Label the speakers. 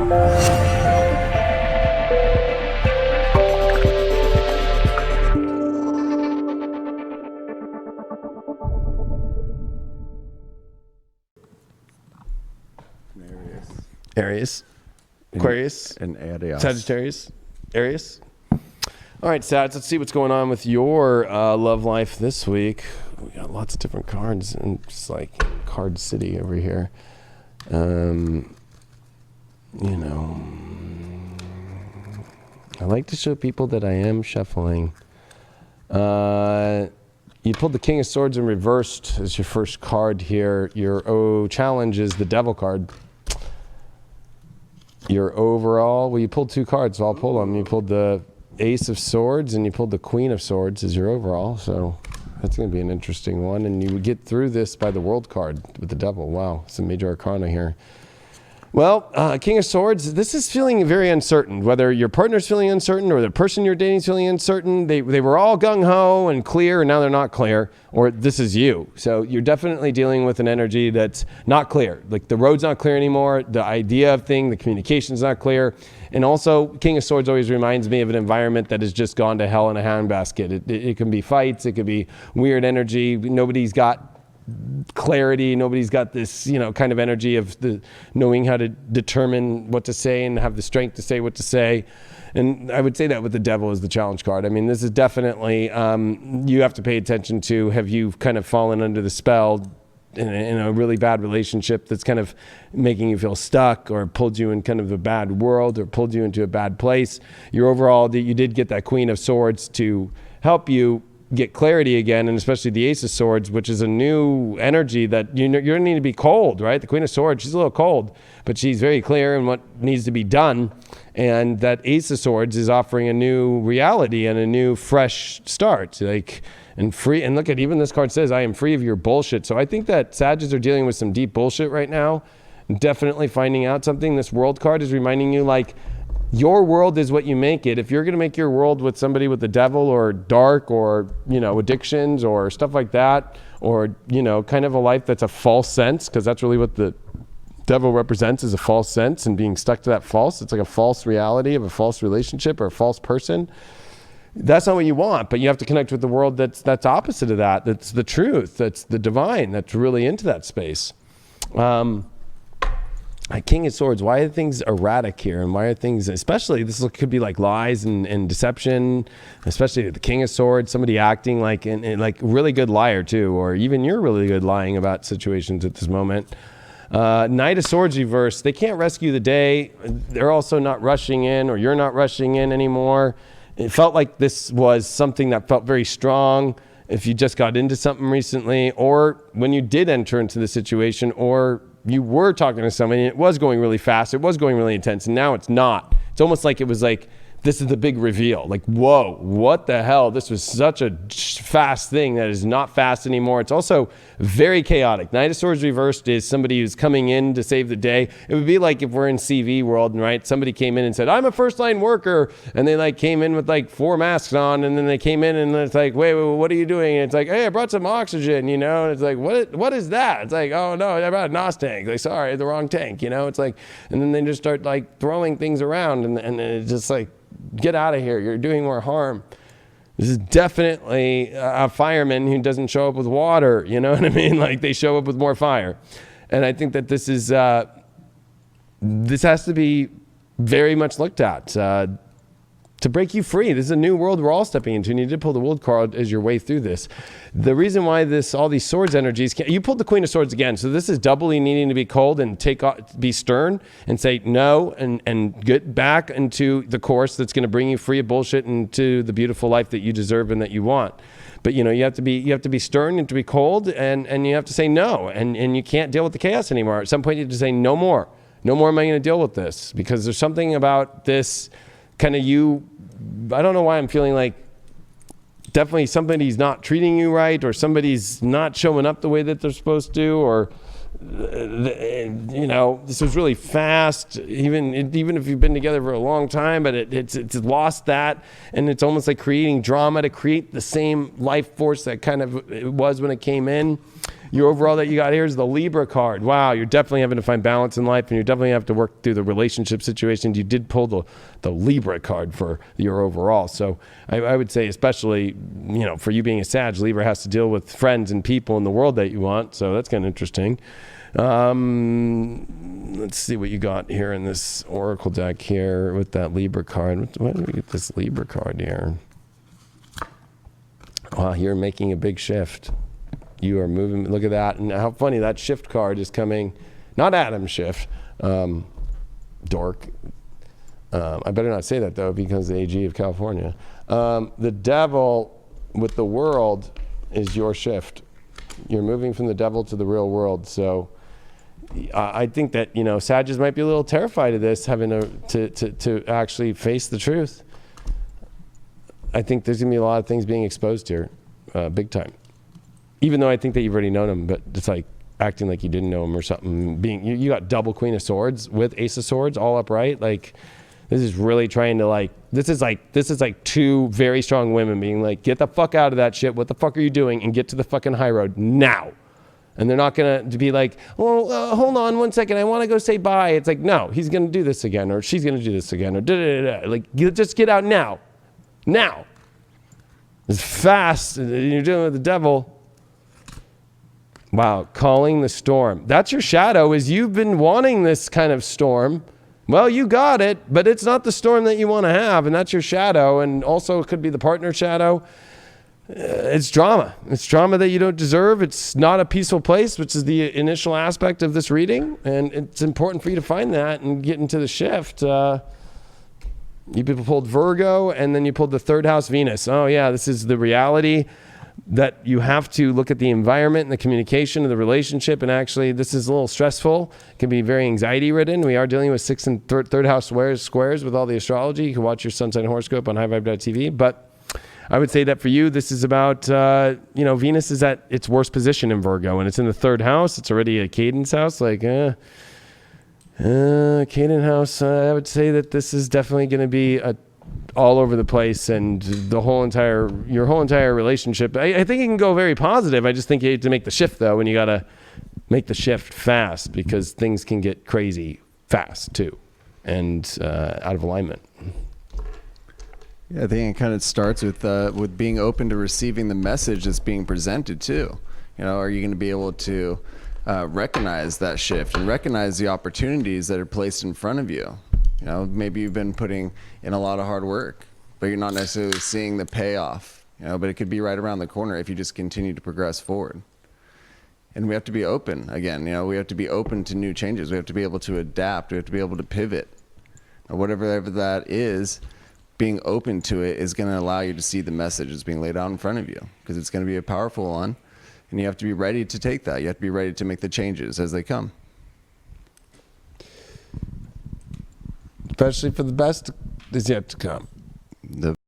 Speaker 1: Aries, Aquarius,
Speaker 2: and Aries.
Speaker 1: Sagittarius, Aries. All right, Sats, let's see what's going on with your love life this week. We got lots of different cards, and just like Card City over here. You know, I like to show people that I am shuffling. You pulled the King of Swords in reversed as your first card here. Your challenge is the Devil card. Your overall, well, you pulled two cards, so I'll pull them. You pulled the Ace of Swords and you pulled the Queen of Swords as your overall, so that's going to be an interesting one. And you would get through this by the World card with the Devil. Wow, some major arcana here. Well, King of Swords, this is feeling very uncertain. Whether your partner's feeling uncertain or the person you're dating is feeling uncertain, they were all gung-ho and clear, and now they're not clear, or this is you. So you're definitely dealing with an energy that's not clear. Like the road's not clear anymore, the idea of thing, the communication's not clear. And also, King of Swords always reminds me of an environment that has just gone to hell in a handbasket. It can be fights, it could be weird energy, nobody's got clarity, nobody's got this, you know, kind of energy of the knowing how to determine what to say and have the strength to say what to say. And I would say that with the Devil as the challenge card. I mean, this is definitely, you have to pay attention to, have you kind of fallen under the spell in a really bad relationship that's kind of making you feel stuck, or pulled you in kind of a bad world, or pulled you into a bad place. Your overall, you did get that Queen of Swords to help you get clarity again, and especially the Ace of Swords, which is a new energy that you're going to need to be cold, right? The Queen of Swords, she's a little cold, but she's very clear in what needs to be done. And that Ace of Swords is offering a new reality and a new fresh start, like, and free. And look at, even this card says, I am free of your bullshit. So I think that Sagittarius are dealing with some deep bullshit right now. Definitely finding out something. This World card is reminding you, like, your world is what you make it. If you're going to make your world with somebody with the Devil or dark or, you know, addictions or stuff like that, or, you know, kind of a life that's a false sense, because that's really what the Devil represents, is a false sense and being stuck to that false. It's like a false reality of a false relationship or a false person. That's not what you want, but you have to connect with the world that's opposite of that. That's the truth. That's the divine. That's really into that space. King of Swords, why are things erratic here? And why are things, especially, this could be like lies and deception, especially the King of Swords, somebody acting like, and like really good liar too, or even you're really good lying about situations at this moment. Knight of Swords reverse, they can't rescue the day. They're also not rushing in, or you're not rushing in anymore. It felt like this was something that felt very strong if you just got into something recently, or when you did enter into the situation, or you were talking to somebody and it was going really fast, it was going really intense, and now it's not. It's almost like it was like, this is the big reveal. Like, whoa, what the hell? This was such a fast thing that is not fast anymore. It's also very chaotic. Knight of Swords reversed is somebody who's coming in to save the day. It would be like if we're in CV world, and right, somebody came in and said, I'm a first line worker. And they like came in with like 4 masks on, and then they came in and it's like, wait, what are you doing? And it's like, hey, I brought some oxygen, you know? And it's like, what is that? It's like, oh no, I brought a NOS tank. Like, sorry, the wrong tank, you know? It's like, and then they just start like throwing things around, and it's just like, get out of here. You're doing more harm. This is definitely a fireman who doesn't show up with water. You know what I mean? Like, they show up with more fire. And I think that this is, this has to be very much looked at to break you free. This is a new world we're all stepping into. And you did pull the World card as your way through this. The reason why all these swords energies, you pulled the Queen of Swords again. So this is doubly needing to be cold and be stern and say no, and get back into the course that's going to bring you free of bullshit into the beautiful life that you deserve and that you want. But you know, you have to be stern and to be cold, and you have to say no, and you can't deal with the chaos anymore. At some point you have to say no more. No more am I going to deal with this, because there's something about this kind of I don't know why I'm feeling like definitely somebody's not treating you right, or somebody's not showing up the way that they're supposed to, or you know, this was really fast, even if you've been together for a long time, but it's lost that, and it's almost like creating drama to create the same life force that kind of it was when it came in. your overall that you got here is the Libra card. Wow, you're definitely having to find balance in life, and you definitely have to work through the relationship situations. You did pull the Libra card for your overall. So I would say, especially, for you being a Sag, Libra has to deal with friends and people in the world that you want. So that's kind of interesting. Let's see what you got here in this Oracle deck here with that Libra card. Why did we get this Libra card here? Wow, you're making a big shift. You are moving. Look at that. And how funny that shift card is coming. Not Adam's shift. Dork. I better not say that, though, because the AG of California. The devil with the world is your shift. You're moving from the devil to the real world. So I think that, Sagittarius might be a little terrified of this, having to actually face the truth. I think there's going to be a lot of things being exposed here, big time. Even though I think that you've already known him, but it's like acting like you didn't know him or something. You got double Queen of Swords with Ace of Swords all upright. Like, this is really trying to this is like two very strong women being like, get the fuck out of that shit. What the fuck are you doing? And get to the fucking high road now. And they're not going to be like, well, hold on 1 second. I want to go say bye. It's like, no, he's going to do this again, or she's going to do this again, or da-da-da-da. Like, just get out now. Now. It's fast. You're dealing with the devil. Wow. Calling the storm. That's your shadow, is you've been wanting this kind of storm. Well, you got it, but it's not the storm that you want to have, and that's your shadow. And also it could be the partner shadow. It's drama. It's drama that you don't deserve. It's not a peaceful place, which is the initial aspect of this reading. And it's important for you to find that and get into the shift. You people pulled Virgo, and then you pulled the third house Venus. Oh, yeah, this is the reality that you have to look at the environment and the communication of the relationship. And actually, this is a little stressful. It can be very anxiety-ridden. We are dealing with 6th and third house squares with all the astrology. You can watch your sun sign horoscope on highvibe.tv. But I would say that for you, this is about, Venus is at its worst position in Virgo, and it's in the third house. It's already a cadence house. Cadence house, I would say that this is definitely going to be all over the place, and your whole entire relationship. I think it can go very positive. I just think you have to make the shift, though, and you got to make the shift fast, because things can get crazy fast, too, and out of alignment.
Speaker 2: Yeah, I think it kind of starts with being open to receiving the message that's being presented too. Are you going to be able to recognize that shift and recognize the opportunities that are placed in front of you? Maybe you've been putting in a lot of hard work, but you're not necessarily seeing the payoff. But it could be right around the corner if you just continue to progress forward. And we have to be open again. We have to be open to new changes. We have to be able to adapt. We have to be able to pivot. Whatever that is. Being open to it is going to allow you to see the message that's being laid out in front of you, because it's going to be a powerful one, and you have to be ready to take that. You have to be ready to make the changes as they come.
Speaker 1: Especially for the best is yet to come.